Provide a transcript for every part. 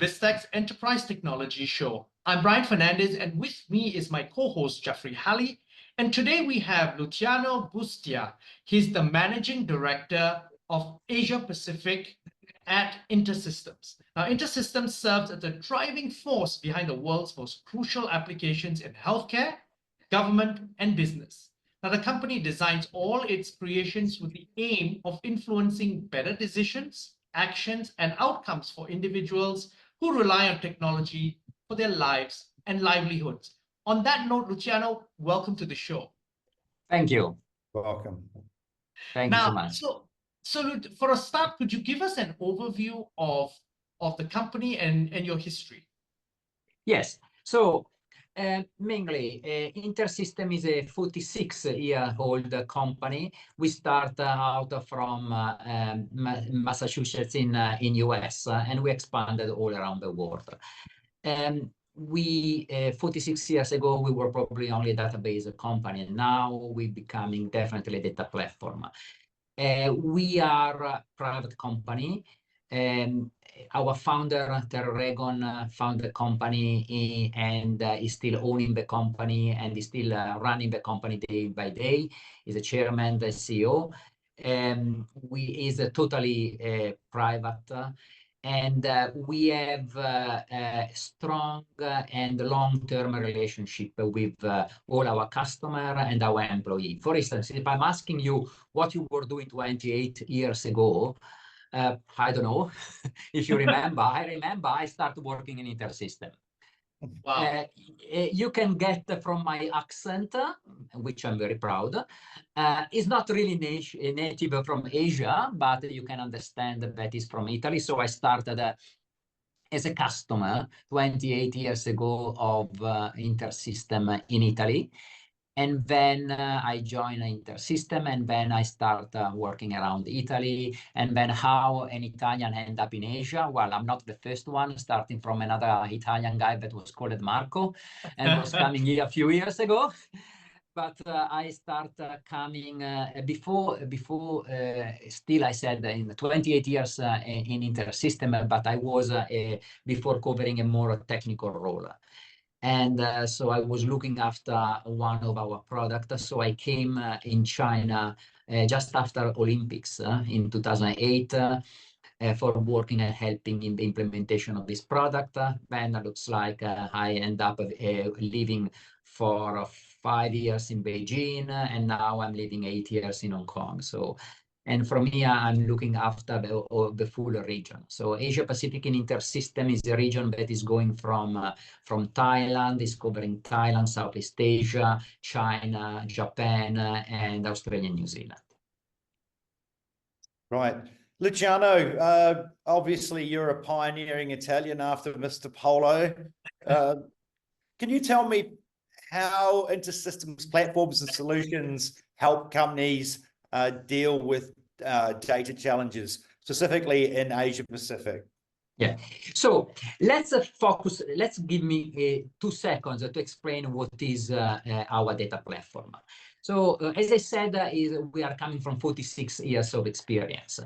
Biztech's Enterprise Technology Show. I'm Brian Fernandez, and with me is my co-host, Jeffrey Halley. And today we have Luciano Brustia. He's the Managing Director of Asia Pacific at InterSystems. Now, InterSystems serves as the driving force behind the world's most crucial applications in healthcare, government, and business. Now, the company designs all its creations with the aim of influencing better decisions, actions, and outcomes for individuals who rely on technology for their lives and livelihoods. On that note, Luciano, welcome to the show. Thank you. Welcome. Thank you so much. So for a start, could you give us an overview of the company and your history? Yes. So mainly, InterSystems is a 46-year-old company. We start out from Massachusetts in US, and we expanded all around the world. 46 years ago, we were probably only a database company. Now we're becoming definitely a data platform. We are a private company. Our founder, Terry Regan, founded the company and is still owning the company and is still running the company day by day. He's a chairman, the CEO. Is totally private. And we have a strong and long-term relationship with all our customers and our employees. For instance, if I'm asking you what you were doing 28 years ago, I don't know if you remember. I remember I started working in InterSystems. Wow. You can get from my accent, which I'm very proud. It's not really native from Asia, but you can understand that it's from Italy. So I started as a customer 28 years ago of InterSystems in Italy. And then I joined InterSystems, and then I started working around Italy. And then how an Italian end up in Asia? Well, I'm not the first one, starting from another Italian guy that was called Marco and was coming here a few years ago. But I started coming before still I said in 28 years in InterSystems, but I was before covering a more technical role. And so I was looking after one of our products. So I came in China just after Olympics in 2008 for working and helping in the implementation of this product. Then it looks like I end up living for 5 years in Beijing, and now I'm living 8 years in Hong Kong. So, and from here, I'm looking after the full region. So Asia Pacific in InterSystems is a region that is going from Thailand, is covering Thailand, Southeast Asia, China, Japan, and Australia and New Zealand. Right. Luciano, obviously you're a pioneering Italian after Mr. Polo. Can you tell me how InterSystems platforms and solutions help companies deal with data challenges, specifically in Asia Pacific? Yeah. So let's focus. Let's give me 2 seconds to explain what is our data platform. So as I said, we are coming from 46 years of experience.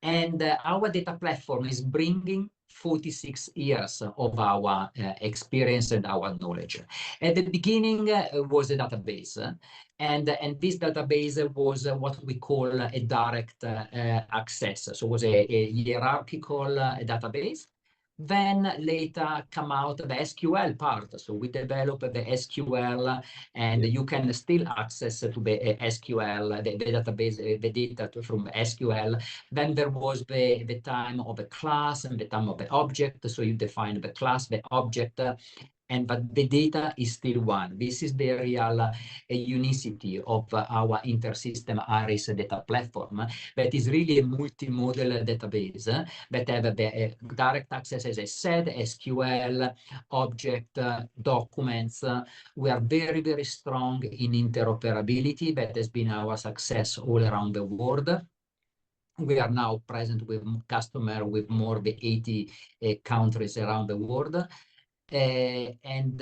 And our data platform is bringing 46 years of our experience and our knowledge. At the beginning was a database, and this database was what we call a direct access. So it was a hierarchical database. Then later come out the SQL part. So we developed the SQL, and you can still access to the SQL, the database, the data from SQL. Then there was the time of a class and the time of the object. So you define the class, the object, but the data is still one. This is the real unicity of our InterSystems Iris data platform, that is really a multimodal database that have the direct access, as I said, SQL, object, documents. We are very, very strong in interoperability. That has been our success all around the world. We are now present with customers with more than 80 countries around the world. and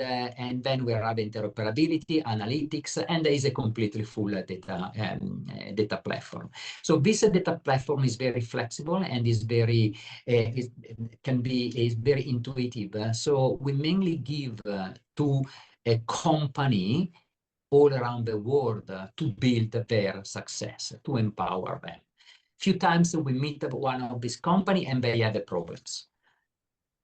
then we have interoperability, analytics, and there is a completely full data platform. So this data platform is very flexible and is very is very intuitive. So we mainly give to a company all around the world to build their success, to empower them. Few times we meet one of these company and they have problems.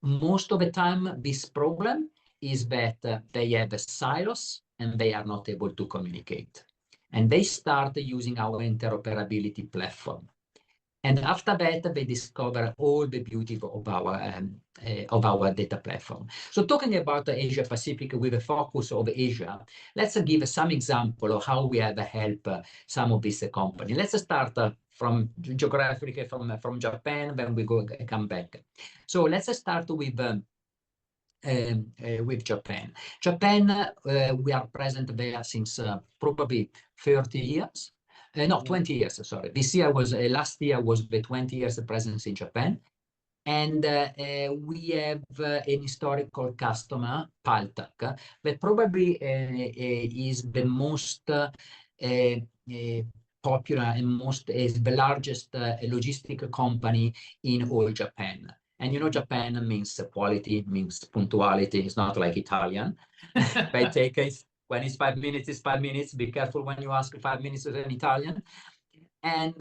Most of the time, this problem is that they have silos and they are not able to communicate. And they start using our interoperability platform. And after that, they discover all the beauty of our data platform. So talking about Asia Pacific with a focus of Asia, let's give some example of how we have helped some of these companies. Let's start from geographically from Japan, then we come back. So let's start with Japan. Japan, we are present there since probably 30 years. No, 20 years, sorry. This year was, last year was the 20 years presence in Japan. And we have an historical customer, Paltak, that probably is the most popular and is the largest logistic company in all Japan. And you know, Japan means quality, means punctuality. It's not like Italian. They take it. When it's 5 minutes, it's 5 minutes. Be careful when you ask 5 minutes in Italian. And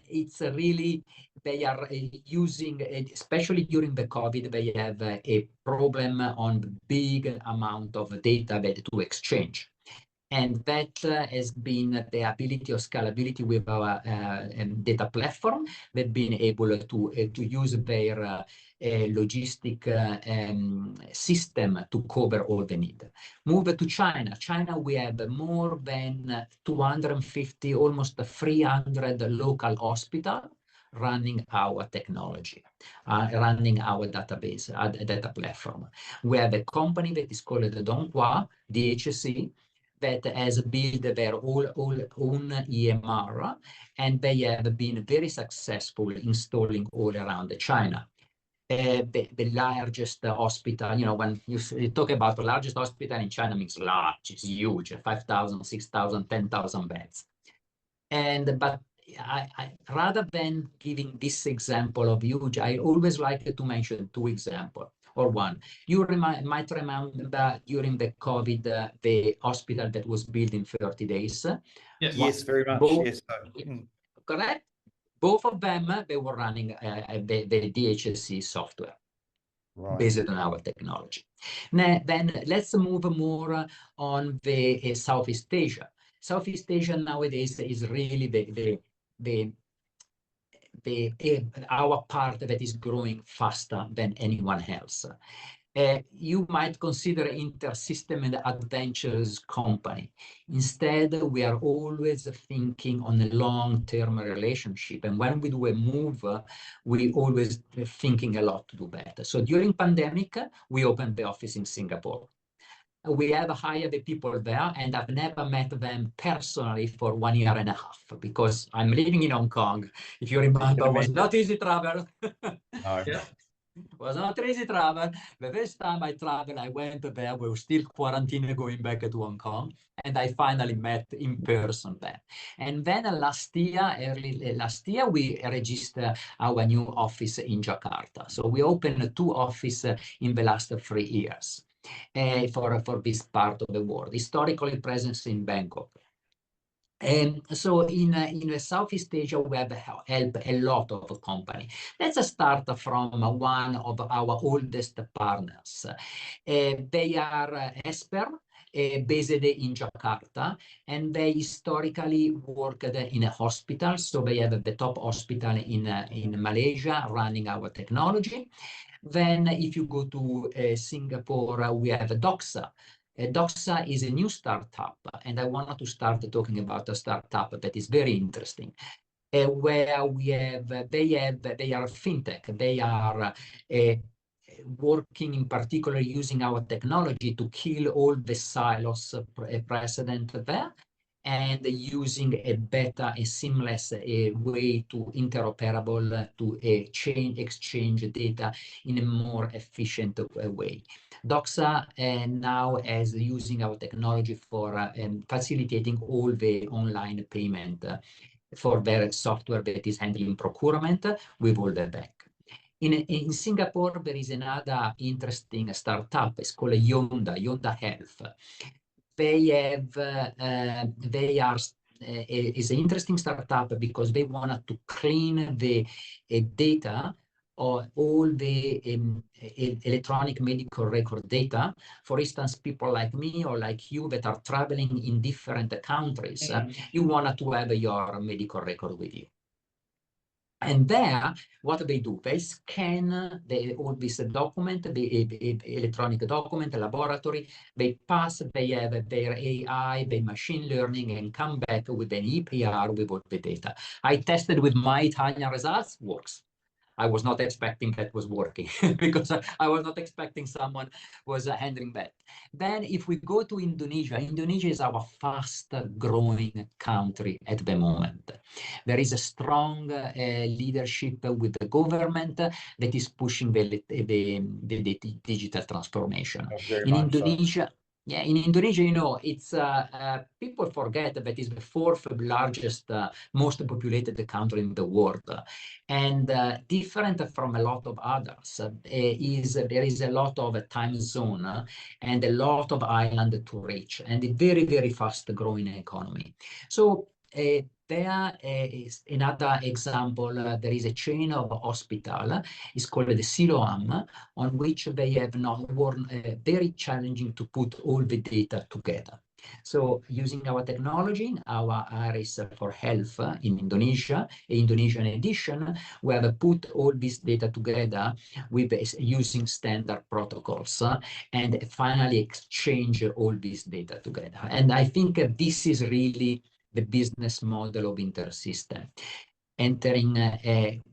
it's really, they are using, especially during the COVID, they have a problem on the big amount of data to exchange. And that has been the ability of scalability with our data platform. They've been able to use their logistic system to cover all the need. Move to China. China, we have more than 250, almost 300 local hospitals running our technology, running our database, our data platform. We have a company that is called Donghua, DHC, that has built their own EMR, and they have been very successful installing all around China. The largest hospital, you know, when you talk about the largest hospital in China, means large, it's huge, 5,000, 6,000, 10,000 beds. But I rather than giving this example of huge, I always like to mention two examples. Or one, you might remember during the COVID, the hospital that was built in 30 days. Yes, very much. Yes. Correct. Both of them, they were running the DHC software based on our technology. Now, then let's move more on the Southeast Asia. Southeast Asia nowadays is really our part that is growing faster than anyone else. You might consider InterSystems an adventurous company. Instead, we are always thinking on a long-term relationship. And when we do a move, we always thinking a lot to do better. So during pandemic, we opened the office in Singapore. We have hired the people there, and I've never met them personally for 1.5 years because I'm living in Hong Kong. If you remember, it was not easy travel. No. Yeah. It was not easy travel. The first time I traveled, I went there. We were still quarantined going back to Hong Kong, and I finally met in person there. And then early last year, we registered our new office in Jakarta. So we opened 2 offices in the last 3 years. For this part of the world, historically presence in Bangkok. And so in the Southeast Asia, we have helped a lot of companies. Let's start from one of our oldest partners. They are Esper, based in Jakarta, and they historically worked in a hospital. So they have the top hospital in Malaysia running our technology. Then if you go to Singapore, we have Doxa. Doxa is a new startup, and I wanted to start talking about a startup that is very interesting, where they are fintech. They are working in particular using our technology to kill all the silos present there. and using a better and seamless way to interoperable to exchange data in a more efficient way. Doxa now is using our technology for facilitating all the online payment for their software that is handling procurement with all the back. In Singapore, there is another interesting startup. It's called Yonda Health. Is an interesting startup because they wanted to clean the data or all the electronic medical record data. For instance, people like me or like you that are traveling in different countries, you wanted to have your medical record with you. And there, what they do, they scan all this document, the electronic document, laboratory, they pass, they have their AI, their machine learning, and come back with an EPR with all the data. I tested with my Italian results, works. I was not expecting that was working because I was not expecting someone was handling that. Then if we go to Indonesia, Indonesia is our fast growing country at the moment. There is a strong leadership with the government that is pushing the digital transformation. In Indonesia, yeah, in Indonesia, you know, it's people forget that it's the fourth largest, most populated country in the world, and different from a lot of others. There is a lot of time zone and a lot of island to reach, and a very, very fast growing economy. So there is another example. There is a chain of hospital. It's called the Siloam, on which they have now very challenging to put all the data together. So using our technology, our Iris for Health in Indonesia, Indonesian edition, we have put all this data together with using standard protocols and finally exchange all this data together. And I think this is really the business model of InterSystems.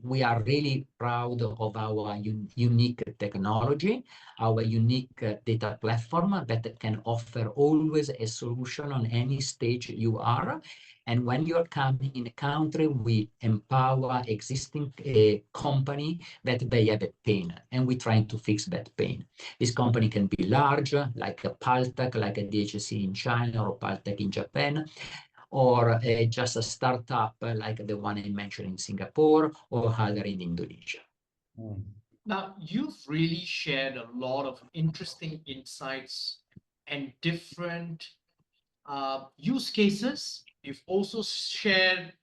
We are really proud of our unique technology, our unique data platform that can offer always a solution on any stage you are. And when you're coming in a country, we empower existing company that they have a pain, and we're trying to fix that pain. This company can be large, like a Paltech, like a DHC in China or Paltech in Japan, or just a startup like the one I mentioned in Singapore or Halley in Indonesia. Now, you've really shared a lot of interesting insights and different use cases. You've also shared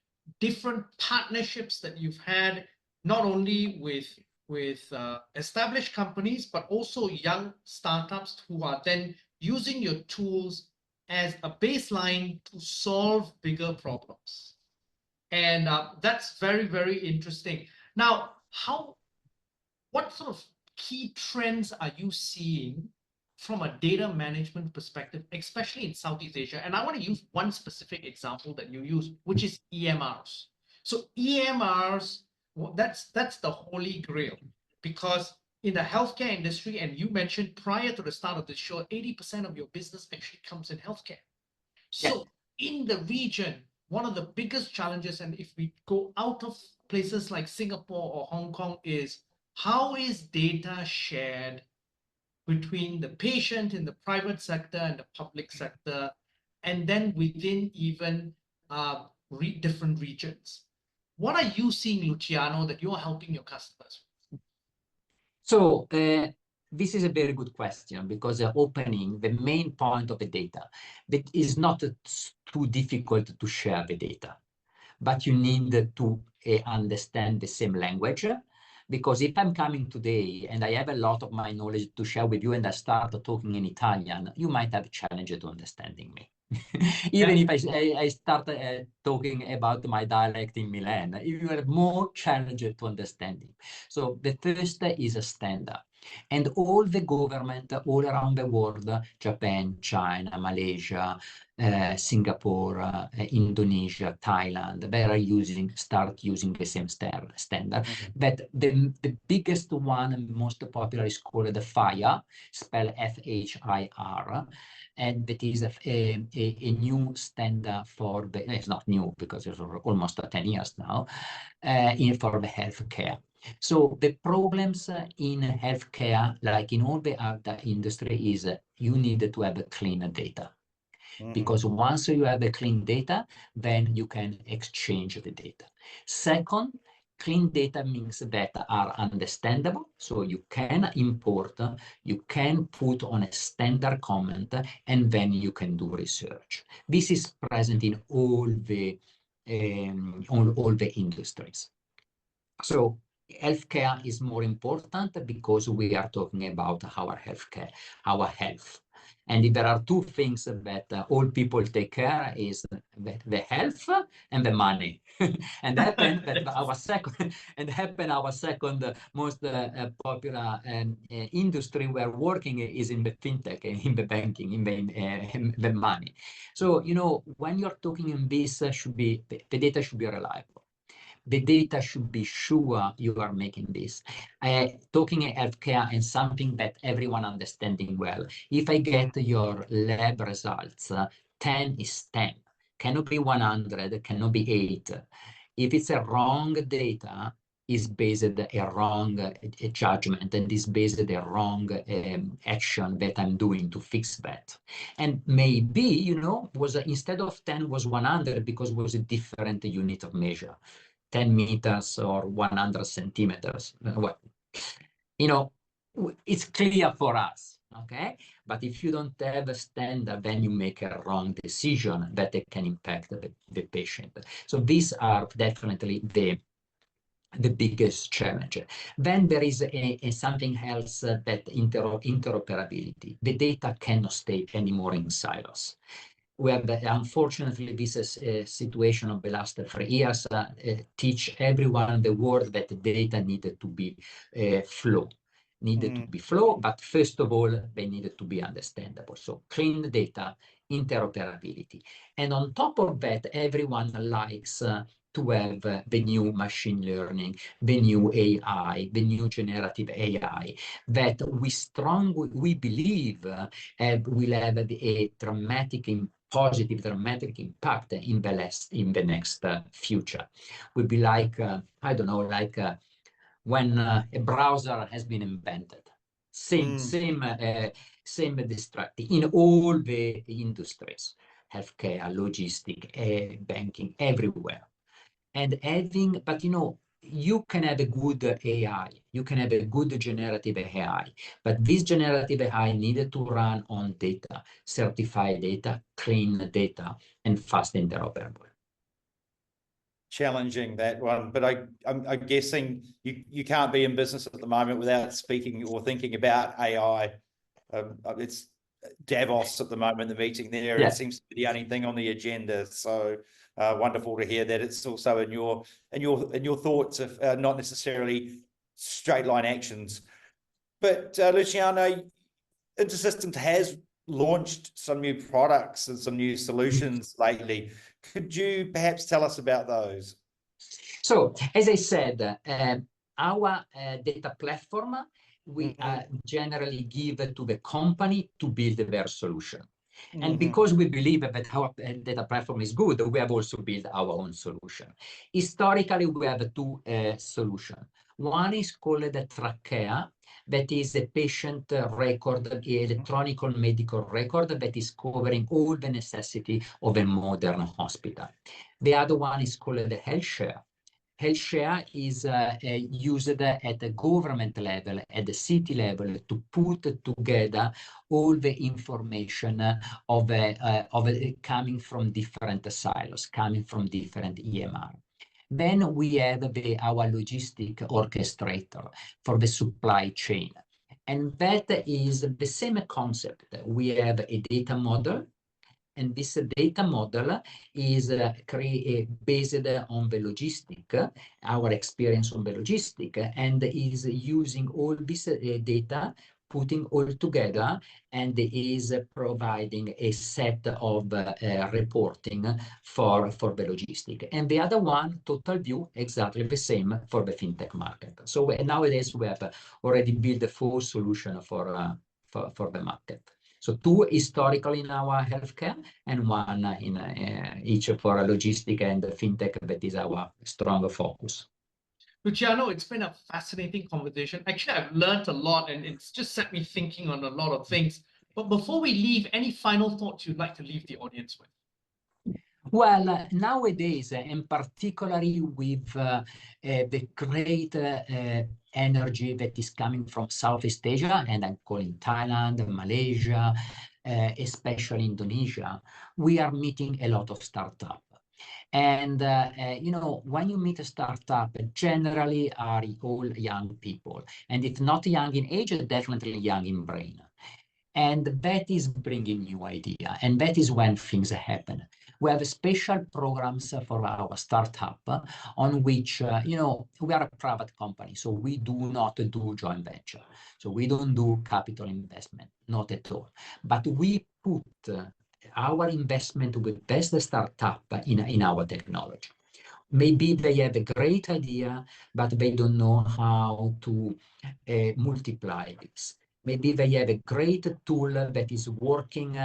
different partnerships that you've had, not only with established companies, but also young startups who are then using your tools as a baseline to solve bigger problems. And that's very, very interesting. Now, what sort of key trends are you seeing from a data management perspective, especially in Southeast Asia? And I want to use one specific example that you use, which is EMRs. So EMRs, well, that's the holy grail, because in the healthcare industry, and you mentioned prior to the start of the show, 80% of your business actually comes in healthcare. So in the region, one of the biggest challenges, and if we go out of places like Singapore or Hong Kong, is how is data shared between the patient in the private sector and the public sector, and then within even different regions? What are you seeing, Luciano, that you're helping your customers? So this is a very good question, because opening the main point of the data, that is not too difficult to share the data, but you need to understand the same language. Because if I'm coming today and I have a lot of my knowledge to share with you and I start talking in Italian, you might have a challenge to understanding me. Even if I start talking about my dialect in Milan, you have more challenge to understanding. So the first is a standard. And all the government all around the world, Japan, China, Malaysia, Singapore, Indonesia, Thailand, they are start using the same standard. But the biggest one and most popular is called the FHIR, spelled FHIR, and that is a new standard for the, it's not new because it's almost 10 years now, for the healthcare. So the problems in healthcare, like in all the other industry, is you need to have clean data. Because once you have a clean data, then you can exchange the data. Second, clean data means that are understandable, so you can import, you can put on a standard comment, and then you can do research. This is present in all the industries. So healthcare is more important because we are talking about our healthcare, our health. And if there are two things that all people take care is the health and the money. And happen that our second most popular industry we're working is in the fintech, in the banking, in the money. So, you know, when you're talking in this, the data should be reliable. The data should be sure you are making this. Talking healthcare and something that everyone understanding well. If I get your lab results, 10 is 10. Cannot be 100, cannot be 8. If it's a wrong data, is based a wrong judgment and is based a wrong action that I'm doing to fix that. And maybe, you know, was instead of 10 was 100 because it was a different unit of measure. 10 meters or 100 centimeters. Well, you know, it's clear for us, okay? But if you don't have a standard, then you make a wrong decision that it can impact the patient. So these are definitely the biggest challenge. Then there is something else that interoperability. The data cannot stay anymore in silos. We have, unfortunately, this situation of the last 3 years teach everyone in the world that the data needed to be flow, but first of all, they needed to be understandable. So clean data, interoperability. And on top of that, everyone likes to have the new machine learning, the new AI, the new generative AI that we believe will have a positive dramatic impact in the next future. Will be like I don't know, like when a browser has been invented. Same distracting in all the industries, healthcare, logistics, banking, everywhere. And but you know, you can have a good AI, you can have a good generative AI, but this generative AI needed to run on data, certified data, clean data, and fast interoperable. Challenging, that one, but I'm guessing you can't be in business at the moment without speaking or thinking about AI. It's Davos at the moment, the meeting there. Yeah. It seems to be the only thing on the agenda. So wonderful to hear that it's also in your thoughts of not necessarily straight line actions. But Luciano, InterSystems has launched some new products and some new solutions lately. Could you perhaps tell us about those? So, as I said, our data platform, we generally give to the company to build their solution. And because we believe that our data platform is good, we have also built our own solution. Historically, we have two solutions. One is called the TrackCare, that is a patient record, electronic medical record that is covering all the necessity of a modern hospital. The other one is called the HealthShare. HealthShare is used at the government level, at the city level, to put together all the information of coming from different silos, coming from different EMR. Then we have our logistic orchestrator for the supply chain. And that is the same concept. We have a data model, And this data model is based on the logistic, our experience on the logistic, and is using all this data, putting all together, and is providing a set of reporting for the logistic. And the other one, total view, exactly the same for the fintech market. So nowadays we have already built a full solution for the market. So 2 historically in our healthcare, and 1 in each for logistic and fintech. That is our strong focus. Luciano, it's been a fascinating conversation. Actually, I've learned a lot, and it's just set me thinking on a lot of things. But before we leave, any final thoughts you'd like to leave the audience with? Well, nowadays, and particularly with the great energy that is coming from Southeast Asia, and I'm calling Thailand, Malaysia, especially Indonesia, we are meeting a lot of startups. And, you know, when you meet a startup, generally are all young people. And if not young in age, definitely young in brain. And that is bringing new idea. And that is when things happen. We have special programs for our startup on which, you know, we are a private company, so we do not do joint venture. So we don't do capital investment, not at all. But we put our investment with best startup in our technology. Maybe they have a great idea, but they don't know how to multiply this. Maybe they have a great tool that is working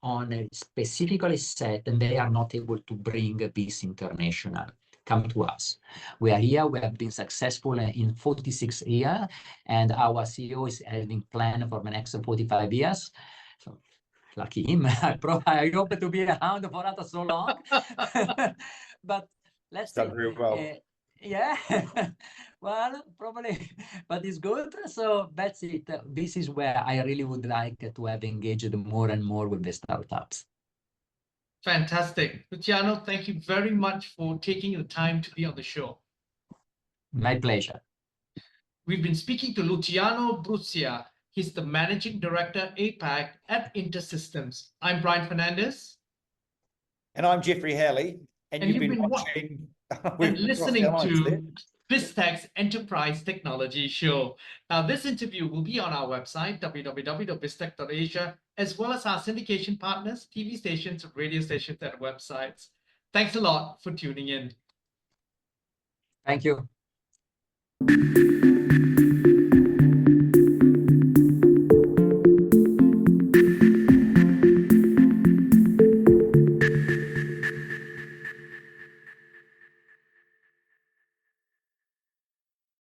on a specifically set, and they are not able to bring this international. Come to us. We are here. We have been successful in 46 years, and our CEO is having plan for the next 45 years. So, lucky him. I hope to be around for not so long. But let's see. Very well. Yeah, well, probably, but it's good. So that's it. This is where I really would like to have engaged more and more with the startups. Fantastic. Luciano, thank you very much for taking the time to be on the show. My pleasure. We've been speaking to Luciano Brustia. He's the Managing Director APAC at InterSystems. I'm Brian Fernandez. And I'm Jeffrey Halley. And you've been watching and listening to Biztech's Enterprise Technology Show. Now, this interview will be on our website, www.biztech.asia, as well as our syndication partners, TV stations, radio stations, and websites. Thanks a lot for tuning in. Thank you.